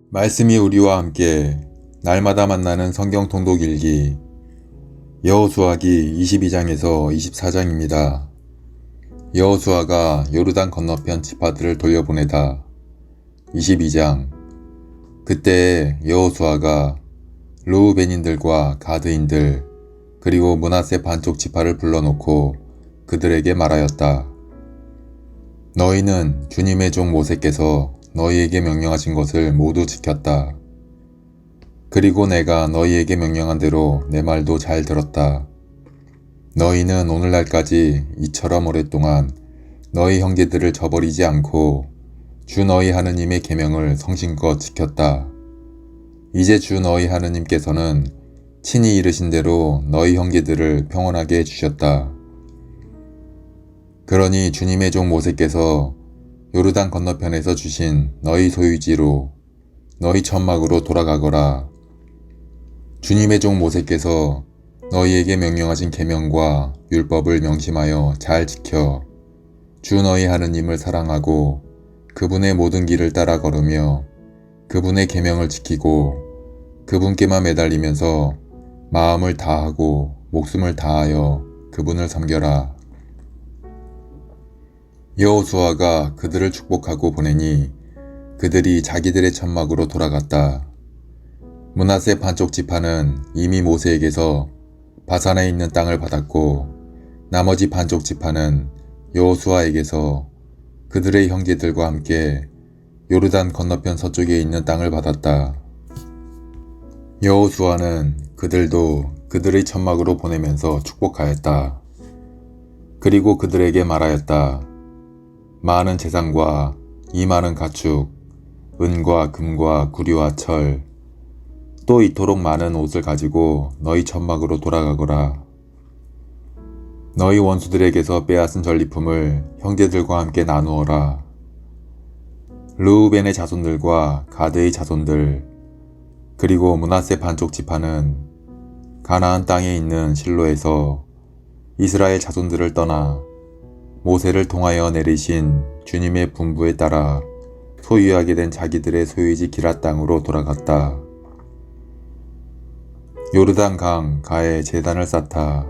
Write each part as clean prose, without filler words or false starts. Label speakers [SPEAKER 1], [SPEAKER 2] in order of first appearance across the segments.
[SPEAKER 1] 말씀이 우리와 함께 날마다 만나는 성경 통독 일기 여호수아기 22장에서 24장입니다. 여호수아가 요르단 건너편 지파들을 돌려보내다. 22장. 그때 여호수아가 르우벤인들과 가드인들 그리고 므낫세 반쪽 지파를 불러놓고 그들에게 말하였다. 너희는 주님의 종 모세께서 너희에게 명령하신 것을 모두 지켰다. 그리고 내가 너희에게 명령한 대로 내 말도 잘 들었다. 너희는 오늘날까지 이처럼 오랫동안 너희 형제들을 저버리지 않고 주 너희 하느님의 계명을 성심껏 지켰다. 이제 주 너희 하느님께서는 친히 이르신 대로 너희 형제들을 평온하게 해주셨다. 그러니 주님의 종 모세께서 요르단 건너편에서 주신 너희 소유지로 너희 천막으로 돌아가거라. 주님의 종 모세께서 너희에게 명령하신 계명과 율법을 명심하여 잘 지켜 주 너희 하느님을 사랑하고 그분의 모든 길을 따라 걸으며 그분의 계명을 지키고 그분께만 매달리면서 마음을 다하고 목숨을 다하여 그분을 섬겨라. 여호수아가 그들을 축복하고 보내니 그들이 자기들의 천막으로 돌아갔다. 므낫세 반쪽 지파는 이미 모세에게서 바산에 있는 땅을 받았고 나머지 반쪽 지파는 여호수아에게서 그들의 형제들과 함께 요르단 건너편 서쪽에 있는 땅을 받았다. 여호수아는 그들도 그들의 천막으로 보내면서 축복하였다. 그리고 그들에게 말하였다. 많은 재산과 이 많은 가축, 은과 금과 구리와 철, 또 이토록 많은 옷을 가지고 너희 천막으로 돌아가거라. 너희 원수들에게서 빼앗은 전리품을 형제들과 함께 나누어라. 르우벤의 자손들과 가드의 자손들, 그리고 므낫세 반쪽 지파는 가나안 땅에 있는 실로에서 이스라엘 자손들을 떠나 모세를 통하여 내리신 주님의 분부에 따라 소유하게 된 자기들의 소유지 기랏 땅으로 돌아갔다. 요르단 강 가에 제단을 쌓다.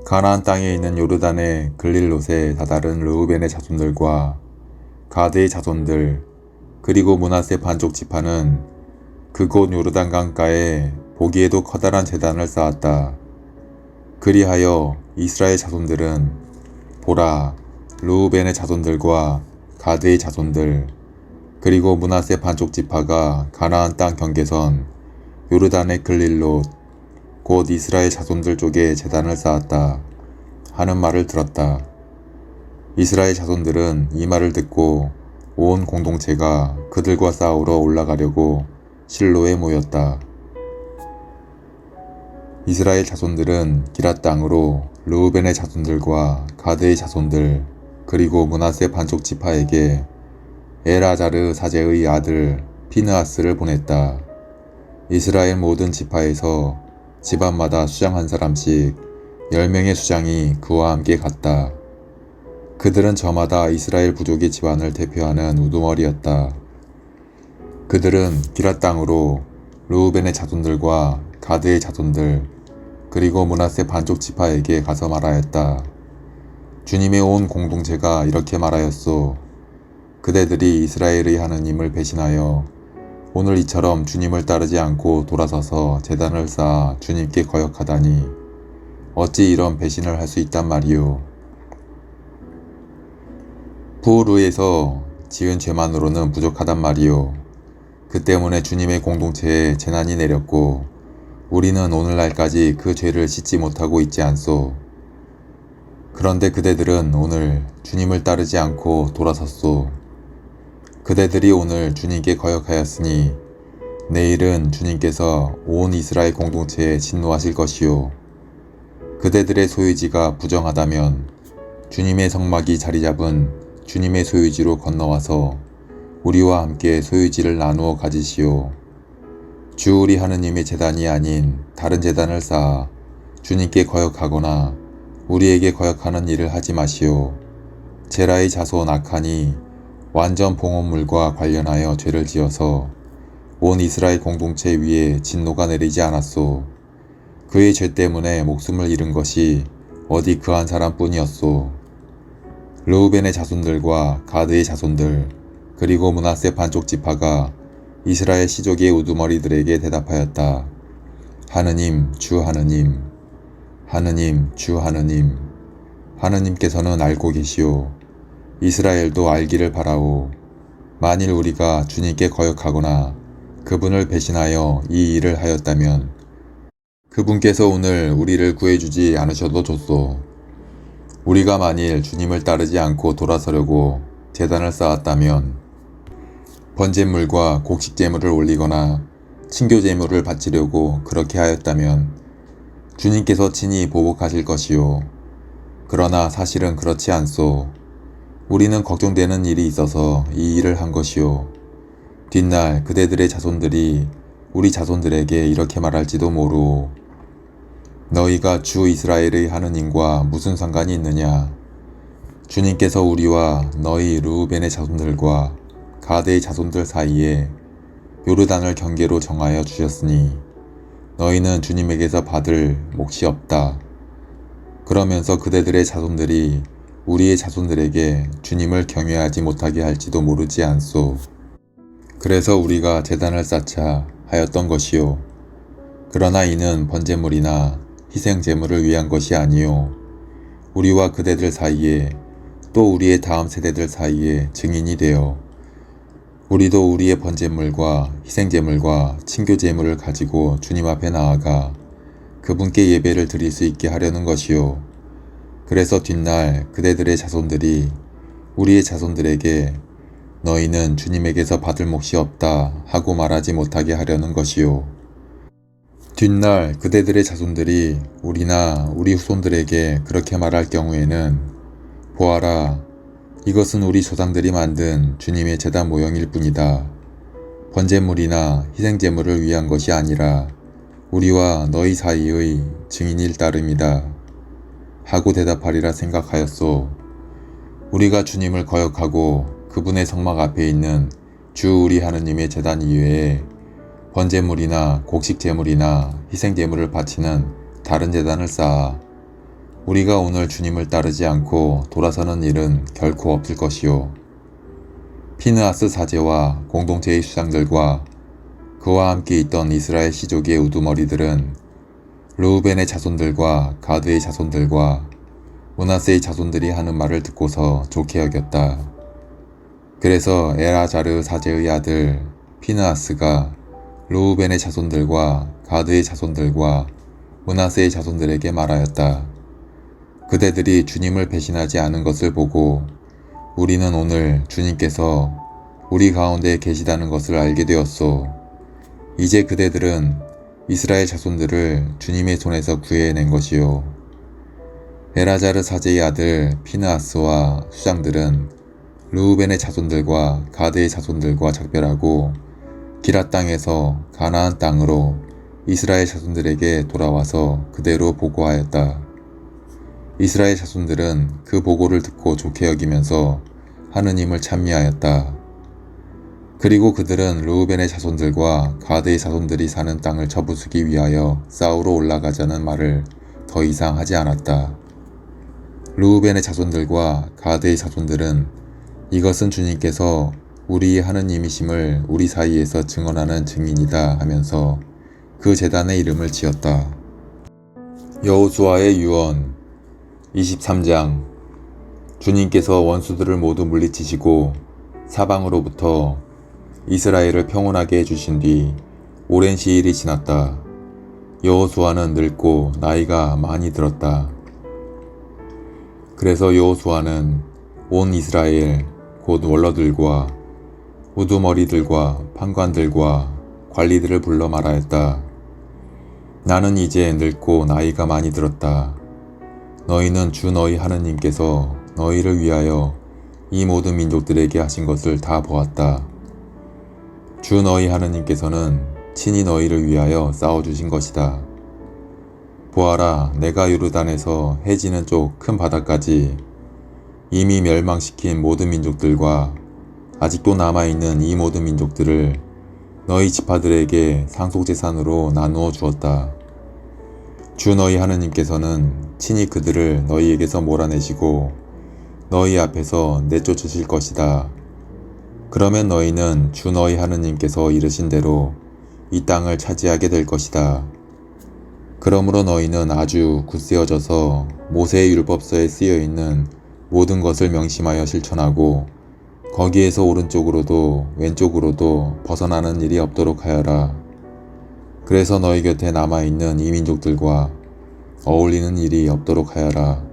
[SPEAKER 1] 가나안 땅에 있는 요르단의 글릴롯에 다다른 르우벤의 자손들과 가드의 자손들 그리고 므낫세 반쪽 지파는 그곳 요르단 강가에 보기에도 커다란 제단을 쌓았다. 그리하여 이스라엘 자손들은 보라, 르우벤의 자손들과 가드의 자손들 그리고 므낫세 반쪽 지파가 가나안 땅 경계선 요르단의 글릴롯 곧 이스라엘 자손들 쪽에 제단을 쌓았다 하는 말을 들었다. 이스라엘 자손들은 이 말을 듣고 온 공동체가 그들과 싸우러 올라가려고 실로에 모였다. 이스라엘 자손들은 기랏 땅으로 르우벤의 자손들과 가드의 자손들 그리고 므낫세 반쪽 지파에게 엘아자르 사제의 아들 피느하스를 보냈다. 이스라엘 모든 지파에서 집안마다 수장 한 사람씩 10명의 수장이 그와 함께 갔다. 그들은 저마다 이스라엘 부족의 집안을 대표하는 우두머리였다. 그들은 기랏 땅으로 르우벤의 자손들과 가드의 자손들 그리고 므낫세 반쪽 지파에게 가서 말하였다. 주님의 온 공동체가 이렇게 말하였소. 그대들이 이스라엘의 하느님을 배신하여 오늘 이처럼 주님을 따르지 않고 돌아서서 제단을 쌓아 주님께 거역하다니 어찌 이런 배신을 할 수 있단 말이오. 부르에서 지은 죄만으로는 부족하단 말이오. 그 때문에 주님의 공동체에 재난이 내렸고 우리는 오늘날까지 그 죄를 씻지 못하고 있지 않소. 그런데 그대들은 오늘 주님을 따르지 않고 돌아섰소. 그대들이 오늘 주님께 거역하였으니 내일은 주님께서 온 이스라엘 공동체에 진노하실 것이요. 그대들의 소유지가 부정하다면 주님의 성막이 자리잡은 주님의 소유지로 건너와서 우리와 함께 소유지를 나누어 가지시오. 주 우리 하느님의 제단이 아닌 다른 제단을 쌓아 주님께 거역하거나 우리에게 거역하는 일을 하지 마시오. 제라의 자손 아칸이 완전 봉헌물과 관련하여 죄를 지어서 온 이스라엘 공동체 위에 진노가 내리지 않았소. 그의 죄 때문에 목숨을 잃은 것이 어디 그 한 사람뿐이었소. 르우벤의 자손들과 가드의 자손들 그리고 므낫세 반쪽 지파가 이스라엘 시족의 우두머리들에게 대답하였다. 하느님, 주 하느님, 하느님, 주 하느님, 하느님께서는 알고 계시오. 이스라엘도 알기를 바라오. 만일 우리가 주님께 거역하거나 그분을 배신하여 이 일을 하였다면 그분께서 오늘 우리를 구해주지 않으셔도 좋소. 우리가 만일 주님을 따르지 않고 돌아서려고 제단을 쌓았다면 번제물과 곡식제물을 올리거나 친교제물을 바치려고 그렇게 하였다면 주님께서 친히 보복하실 것이요. 그러나 사실은 그렇지 않소. 우리는 걱정되는 일이 있어서 이 일을 한 것이요. 뒷날 그대들의 자손들이 우리 자손들에게 이렇게 말할지도 모르오. 너희가 주 이스라엘의 하느님과 무슨 상관이 있느냐? 주님께서 우리와 너희 르우벤의 자손들과 가드의 자손들 사이에 요르단을 경계로 정하여 주셨으니 너희는 주님에게서 받을 몫이 없다. 그러면서 그대들의 자손들이 우리의 자손들에게 주님을 경외하지 못하게 할지도 모르지 않소. 그래서 우리가 제단을 쌓자 하였던 것이요. 그러나 이는 번제물이나 희생제물을 위한 것이 아니요. 우리와 그대들 사이에 또 우리의 다음 세대들 사이에 증인이 되어 우리도 우리의 번제물과 희생제물과 친교제물을 가지고 주님 앞에 나아가 그분께 예배를 드릴 수 있게 하려는 것이요. 그래서 뒷날 그대들의 자손들이 우리의 자손들에게 너희는 주님에게서 받을 몫이 없다 하고 말하지 못하게 하려는 것이요. 뒷날 그대들의 자손들이 우리나 우리 후손들에게 그렇게 말할 경우에는 보아라, 이것은 우리 조상들이 만든 주님의 제단 모형일 뿐이다. 번제물이나 희생제물을 위한 것이 아니라 우리와 너희 사이의 증인일 따름이다. 하고 대답하리라 생각하였소. 우리가 주님을 거역하고 그분의 성막 앞에 있는 주 우리 하느님의 제단 이외에 번제물이나 곡식제물이나 희생제물을 바치는 다른 제단을 쌓아 우리가 오늘 주님을 따르지 않고 돌아서는 일은 결코 없을 것이요. 피느하스 사제와 공동체의 수장들과 그와 함께 있던 이스라엘 시족의 우두머리들은 르우벤의 자손들과 가드의 자손들과 므낫세의 자손들이 하는 말을 듣고서 좋게 여겼다. 그래서 엘아자르 사제의 아들 피느하스가 르우벤의 자손들과 가드의 자손들과 므낫세의 자손들에게 말하였다. 그대들이 주님을 배신하지 않은 것을 보고 우리는 오늘 주님께서 우리 가운데 계시다는 것을 알게 되었소. 이제 그대들은 이스라엘 자손들을 주님의 손에서 구해낸 것이요. 엘아자르 사제의 아들 피느하스와 수장들은 르우벤의 자손들과 가드의 자손들과 작별하고 기랏 땅에서 가나안 땅으로 이스라엘 자손들에게 돌아와서 그대로 보고하였다. 이스라엘 자손들은 그 보고를 듣고 좋게 여기면서 하느님을 찬미하였다. 그리고 그들은 르우벤의 자손들과 가드의 자손들이 사는 땅을 쳐부수기 위하여 싸우러 올라가자는 말을 더 이상 하지 않았다. 르우벤의 자손들과 가드의 자손들은 이것은 주님께서 우리의 하느님이심을 우리 사이에서 증언하는 증인이다 하면서 그 제단의 이름을 지었다. 여호수아의 유언 23장. 주님께서 원수들을 모두 물리치시고 사방으로부터 이스라엘을 평온하게 해주신 뒤 오랜 시일이 지났다. 여호수아는 늙고 나이가 많이 들었다. 그래서 여호수아는 온 이스라엘 곧 원로들과 우두머리들과 판관들과 관리들을 불러 말하였다. 나는 이제 늙고 나이가 많이 들었다. 너희는 주 너희 하느님께서 너희를 위하여 이 모든 민족들에게 하신 것을 다 보았다. 주 너희 하느님께서는 친히 너희를 위하여 싸워주신 것이다. 보아라, 내가 요르단에서 해지는 쪽 큰 바다까지 이미 멸망시킨 모든 민족들과 아직도 남아있는 이 모든 민족들을 너희 지파들에게 상속재산으로 나누어 주었다. 주 너희 하느님께서는 친히 그들을 너희에게서 몰아내시고 너희 앞에서 내쫓으실 것이다. 그러면 너희는 주 너희 하느님께서 이르신 대로 이 땅을 차지하게 될 것이다. 그러므로 너희는 아주 굳세어져서 모세의 율법서에 쓰여있는 모든 것을 명심하여 실천하고 거기에서 오른쪽으로도 왼쪽으로도 벗어나는 일이 없도록 하여라. 그래서 너희 곁에 남아있는 이 민족들과 어울리는 일이 없도록 하여라.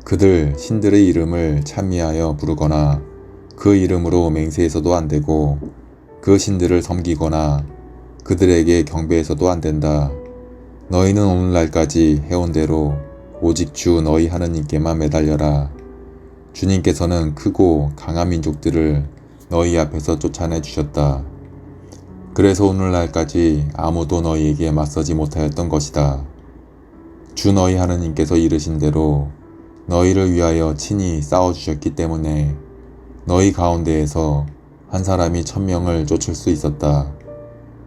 [SPEAKER 1] 그들 신들의 이름을 찬미하여 부르거나 그 이름으로 맹세해서도 안 되고 그 신들을 섬기거나 그들에게 경배해서도 안 된다. 너희는 오늘날까지 해온 대로 오직 주 너희 하느님께만 매달려라. 주님께서는 크고 강한 민족들을 너희 앞에서 쫓아내 주셨다. 그래서 오늘날까지 아무도 너희에게 맞서지 못하였던 것이다. 주 너희 하느님께서 이르신 대로 너희를 위하여 친히 싸워주셨기 때문에 너희 가운데에서 한 사람이 1000명을 쫓을 수 있었다.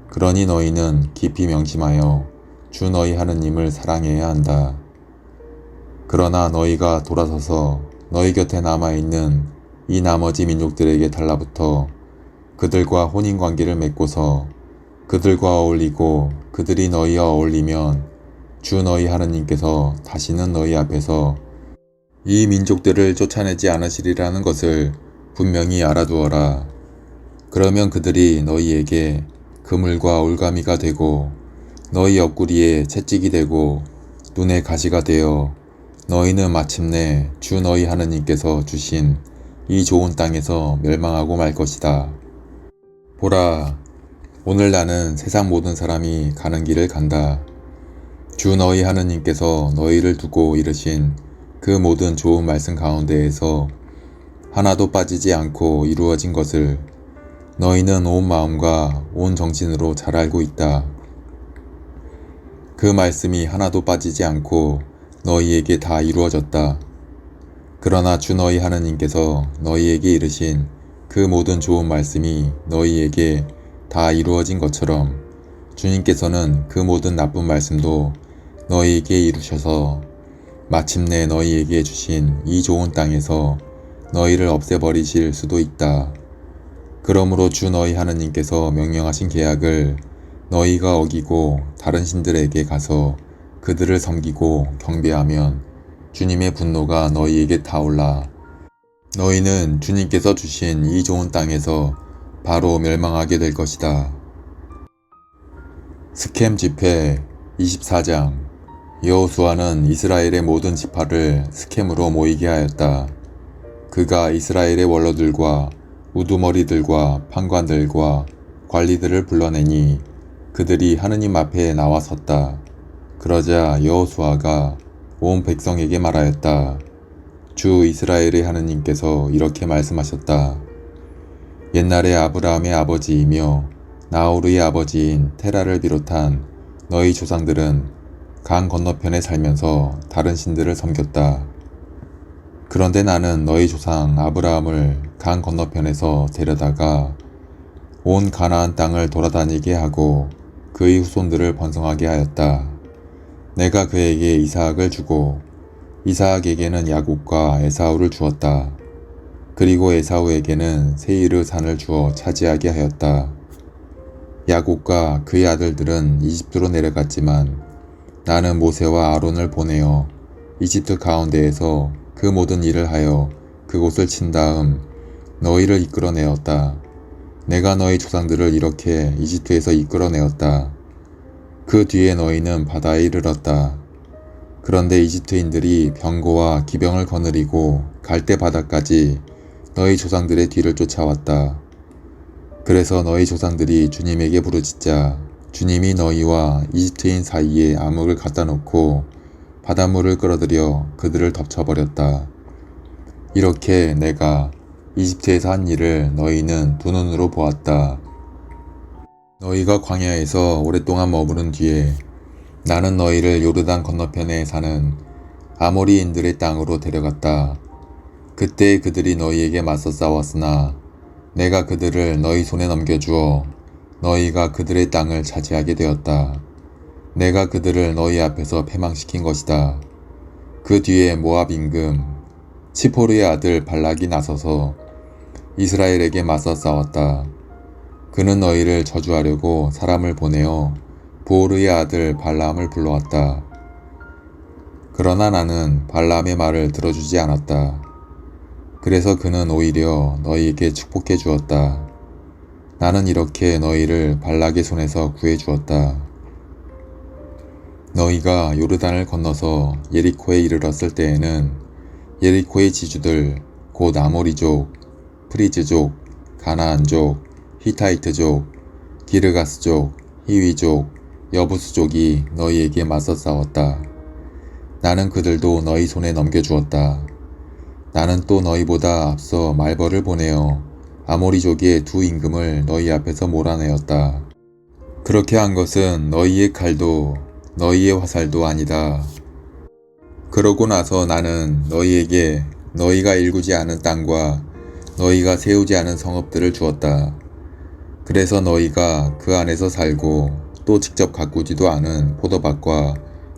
[SPEAKER 1] 그러니 너희는 깊이 명심하여 주 너희 하느님을 사랑해야 한다. 그러나 너희가 돌아서서 너희 곁에 남아있는 이 나머지 민족들에게 달라붙어 그들과 혼인관계를 맺고서 그들과 어울리고 그들이 너희와 어울리면 주 너희 하느님께서 다시는 너희 앞에서 이 민족들을 쫓아내지 않으시리라는 것을 분명히 알아두어라. 그러면 그들이 너희에게 그물과 올가미가 되고 너희 옆구리에 채찍이 되고 눈에 가시가 되어 너희는 마침내 주 너희 하느님께서 주신 이 좋은 땅에서 멸망하고 말 것이다. 보라, 오늘 나는 세상 모든 사람이 가는 길을 간다. 주 너희 하느님께서 너희를 두고 이르신 그 모든 좋은 말씀 가운데에서 하나도 빠지지 않고 이루어진 것을 너희는 온 마음과 온 정신으로 잘 알고 있다. 그 말씀이 하나도 빠지지 않고 너희에게 다 이루어졌다. 그러나 주 너희 하느님께서 너희에게 이르신 그 모든 좋은 말씀이 너희에게 다 이루어진 것처럼 주님께서는 그 모든 나쁜 말씀도 너희에게 이루셔서 마침내 너희에게 주신 이 좋은 땅에서 너희를 없애버리실 수도 있다. 그러므로 주 너희 하느님께서 명령하신 계약을 너희가 어기고 다른 신들에게 가서 그들을 섬기고 경배하면 주님의 분노가 너희에게 타올라 너희는 주님께서 주신 이 좋은 땅에서 바로 멸망하게 될 것이다. 스켐 집회 24장. 여호수아는 이스라엘의 모든 지파를 스켐으로 모이게 하였다. 그가 이스라엘의 원로들과 우두머리들과 판관들과 관리들을 불러내니 그들이 하느님 앞에 나와 섰다. 그러자 여호수아가 온 백성에게 말하였다. 주 이스라엘의 하느님께서 이렇게 말씀하셨다. 옛날에 아브라함의 아버지이며 나호르의 아버지인 테라를 비롯한 너희 조상들은 강 건너편에 살면서 다른 신들을 섬겼다. 그런데 나는 너희 조상 아브라함을 강 건너편에서 데려다가 온 가나안 땅을 돌아다니게 하고 그의 후손들을 번성하게 하였다. 내가 그에게 이삭을 주고 이삭에게는 야곱과 에사우를 주었다. 그리고 에사우에게는 세이르 산을 주어 차지하게 하였다. 야곱과 그의 아들들은 이집트로 내려갔지만 나는 모세와 아론을 보내어 이집트 가운데에서 그 모든 일을 하여 그곳을 친 다음 너희를 이끌어내었다. 내가 너희 조상들을 이렇게 이집트에서 이끌어내었다. 그 뒤에 너희는 바다에 이르렀다. 그런데 이집트인들이 병거와 기병을 거느리고 갈대 바다까지 너희 조상들의 뒤를 쫓아왔다. 그래서 너희 조상들이 주님에게 부르짖자 주님이 너희와 이집트인 사이에 암흑을 갖다 놓고 바닷물을 끌어들여 그들을 덮쳐버렸다. 이렇게 내가 이집트에서 한 일을 너희는 두 눈으로 보았다. 너희가 광야에서 오랫동안 머무른 뒤에 나는 너희를 요르단 건너편에 사는 아모리인들의 땅으로 데려갔다. 그때 그들이 너희에게 맞서 싸웠으나 내가 그들을 너희 손에 넘겨주어 너희가 그들의 땅을 차지하게 되었다. 내가 그들을 너희 앞에서 패망시킨 것이다. 그 뒤에 모압 임금 치포르의 아들 발락이 나서서 이스라엘에게 맞서 싸웠다. 그는 너희를 저주하려고 사람을 보내어 보오르의 아들 발라함을 불러왔다. 그러나 나는 발라함의 말을 들어주지 않았다. 그래서 그는 오히려 너희에게 축복해 주었다. 나는 이렇게 너희를 발락의 손에서 구해 주었다. 너희가 요르단을 건너서 예리코에 이르렀을 때에는 예리코의 지주들 곧 아모리족, 프리즈족, 가나안족, 히타이트족, 기르가스족, 히위족, 여부스족이 너희에게 맞서 싸웠다. 나는 그들도 너희 손에 넘겨주었다. 나는 또 너희보다 앞서 말벌을 보내어 아모리족의 두 임금을 너희 앞에서 몰아내었다. 그렇게 한 것은 너희의 칼도 너희의 화살도 아니다. 그러고 나서 나는 너희에게 너희가 일구지 않은 땅과 너희가 세우지 않은 성읍들을 주었다. 그래서 너희가 그 안에서 살고 또 직접 가꾸지도 않은 포도밭과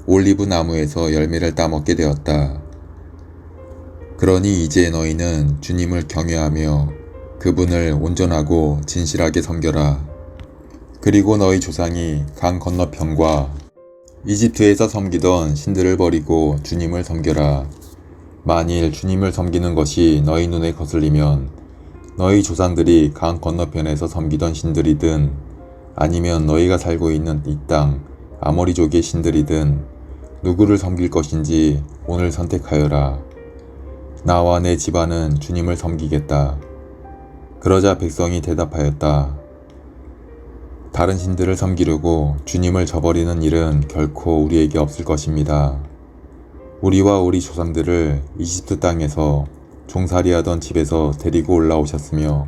[SPEAKER 1] 올리브 나무에서 열매를 따먹게 되었다. 그러니 이제 너희는 주님을 경외하며 그분을 온전하고 진실하게 섬겨라. 그리고 너희 조상이 강 건너편과 이집트에서 섬기던 신들을 버리고 주님을 섬겨라. 만일 주님을 섬기는 것이 너희 눈에 거슬리면 너희 조상들이 강 건너편에서 섬기던 신들이든 아니면 너희가 살고 있는 이 땅 아모리족의 신들이든 누구를 섬길 것인지 오늘 선택하여라. 나와 내 집안은 주님을 섬기겠다. 그러자 백성이 대답하였다. 다른 신들을 섬기려고 주님을 저버리는 일은 결코 우리에게 없을 것입니다. 우리와 우리 조상들을 이집트 땅에서 종살이하던 집에서 데리고 올라오셨으며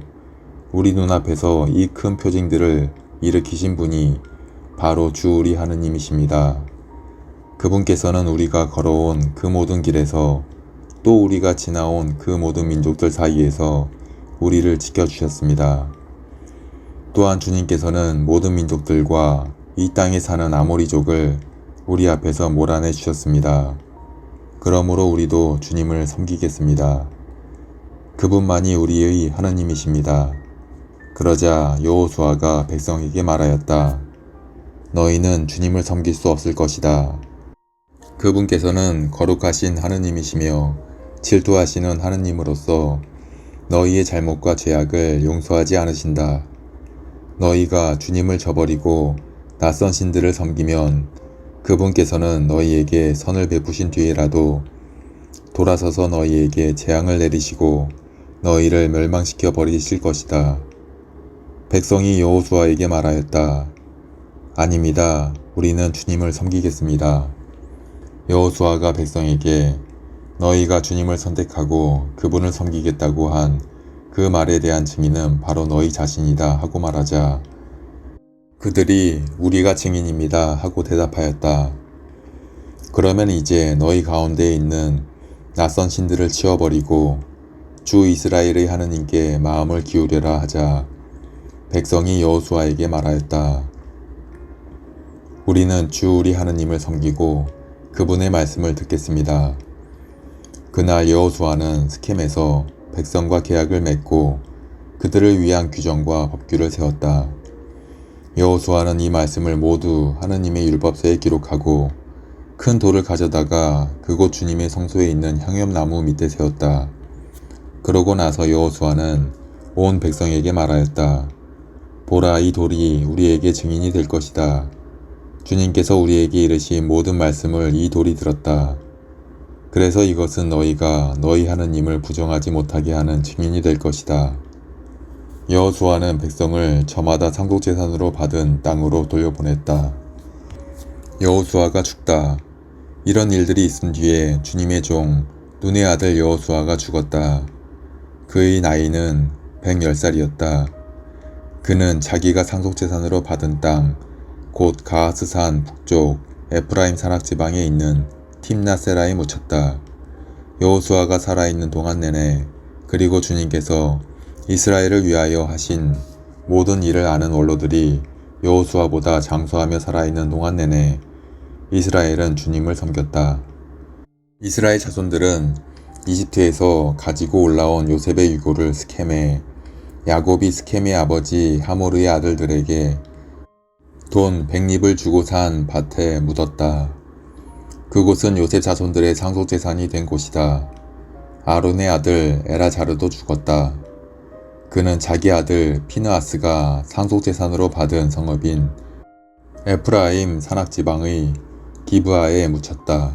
[SPEAKER 1] 우리 눈앞에서 이 큰 표징들을 일으키신 분이 바로 주 우리 하느님이십니다. 그분께서는 우리가 걸어온 그 모든 길에서 또 우리가 지나온 그 모든 민족들 사이에서 우리를 지켜주셨습니다. 또한 주님께서는 모든 민족들과 이 땅에 사는 아모리족을 우리 앞에서 몰아내 주셨습니다. 그러므로 우리도 주님을 섬기겠습니다. 그분만이 우리의 하나님이십니다. 그러자 여호수아가 백성에게 말하였다. 너희는 주님을 섬길 수 없을 것이다. 그분께서는 거룩하신 하느님이시며 질투하시는 하느님으로서 너희의 잘못과 죄악을 용서하지 않으신다. 너희가 주님을 저버리고 낯선 신들을 섬기면 그분께서는 너희에게 선을 베푸신 뒤에라도 돌아서서 너희에게 재앙을 내리시고 너희를 멸망시켜 버리실 것이다. 백성이 여호수아에게 말하였다. 아닙니다. 우리는 주님을 섬기겠습니다. 여호수아가 백성에게 너희가 주님을 선택하고 그분을 섬기겠다고 한 그 말에 대한 증인은 바로 너희 자신이다 하고 말하자 그들이 우리가 증인입니다 하고 대답하였다. 그러면 이제 너희 가운데에 있는 낯선 신들을 치워버리고 주 이스라엘의 하느님께 마음을 기울여라 하자 백성이 여호수아에게 말하였다. 우리는 주 우리 하느님을 섬기고 그분의 말씀을 듣겠습니다. 그날 여호수아는 스켐에서 백성과 계약을 맺고 그들을 위한 규정과 법규를 세웠다. 여호수아는 이 말씀을 모두 하느님의 율법서에 기록하고 큰 돌을 가져다가 그곳 주님의 성소에 있는 향염나무 밑에 세웠다. 그러고 나서 여호수아는 온 백성에게 말하였다. 보라, 이 돌이 우리에게 증인이 될 것이다. 주님께서 우리에게 이르신 모든 말씀을 이 돌이 들었다. 그래서 이것은 너희가 너희 하느님을 부정하지 못하게 하는 증인이 될 것이다. 여호수아는 백성을 저마다 상속재산으로 받은 땅으로 돌려보냈다. 여호수아가 죽다. 이런 일들이 있은 뒤에 주님의 종 눈의 아들 여호수아가 죽었다. 그의 나이는 110살이었다. 그는 자기가 상속재산으로 받은 땅, 곧 가하스산 북쪽 에프라임 산악지방에 있는 팀나세라에 묻혔다. 여호수아가 살아있는 동안 내내 그리고 주님께서 이스라엘을 위하여 하신 모든 일을 아는 원로들이 여호수아보다 장수하며 살아있는 동안 내내 이스라엘은 주님을 섬겼다. 이스라엘 자손들은 이집트에서 가지고 올라온 요셉의 유고를 스켐에 야곱이 스켐의 아버지 하모르의 아들들에게 돈 100립을 주고 산 밭에 묻었다. 그곳은 요셉 자손들의 상속재산이 된 곳이다. 아론의 아들 엘아자르도 죽었다. 그는 자기 아들 피느하스가 상속재산으로 받은 성읍인 에프라임 산악지방의 기브아에 묻혔다.